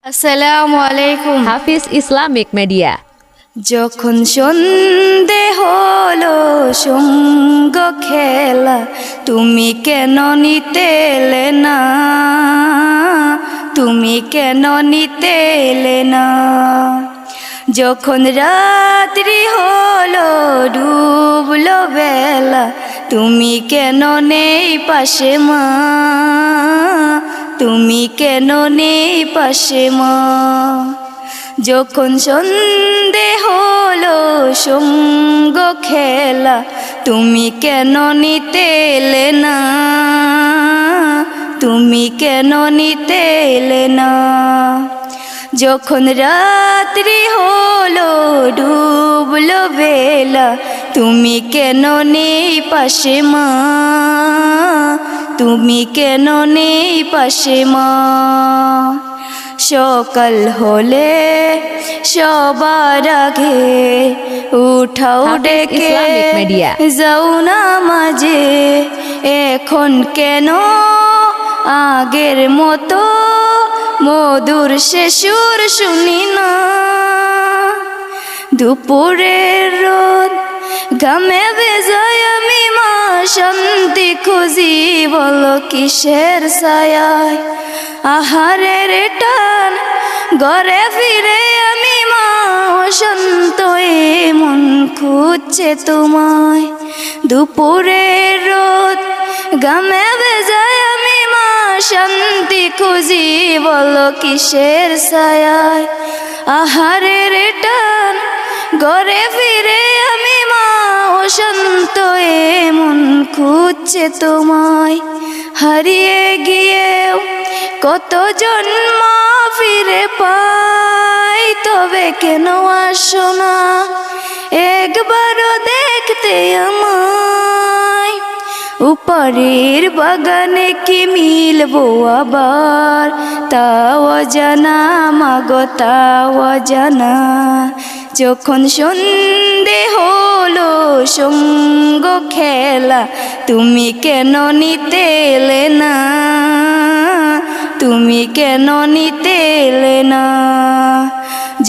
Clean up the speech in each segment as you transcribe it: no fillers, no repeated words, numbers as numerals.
আসসালামু আলাইকুম। হাফিজ Islamic media. যখন সন্ধে হলো সঙ্গ খেলা, তুমি কেন নিতে এলে না? তুমি কেন নিতে এলে না? যখন রাত্রি হলো ডুবলো বেলা, তুমি কেন নেই পাশে মা? তুমি কেন নেই পাশে মা? যখন সন্ধে হলো সঙ্গ খেলা, তুমি কেন নিতে এলে না? তুমি কেন নিতে এলে না? যখন রাত্রি হলো ডুবলো বেলা, তুমি কেন নেই পাশে মা? তুমি কেন নেই পাশে মা? সকাল হলে সবার আগে উঠাও ডেকে ইসলামিক মিডিয়া। যাও না মাঝে, এখন কেন আগের মতো মধুর সে সুর শুনি না? দুপুরের রোদ ঘামে ভেজায় আমি মা শান্তি খুঁজি, বলো কিসের ছায়ায়? আহারের টান ঘরে ফিরে আমি মা শান্ত মন খুঁজছে তোমায়। দুপুরের রোদ ঘামে ভেজায় আমি মা শান্তি খুঁজি, বলো কিসের ছায়ায়? আহারের টান ঘরে ফিরে আমি মা শান্ত মন খুঁজছে তোমায়। হারিয়ে গিয়েও কত জন্ম ফিরে পাই, তবে কেন আসো না একবারও দেখতে আমায়? উপরের বাগানে কি মিলবো আবার, তাও জানা মাগো তাও জানা। যখন সন্ধে হলো সঙ্গ খেলা, তুমি কেন নিতে এলে না? তুমি কেন নিতে এলে না?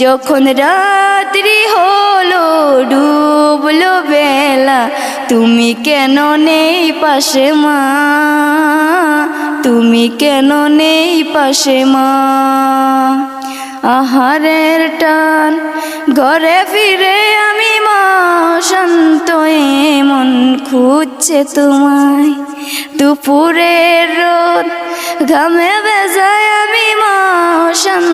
যখন রাত্রি হলো ডুবলো বেলা, তুমি কেন নেই পাশে মা? তুমি কেন নেই পাশে মা? আহারের টান ঘরে ফিরে আমি মা শান্ত মন খুঁজছে তোমায়। দুপুরের রোদ ঘামে ভেজায় আমি মা শান্ত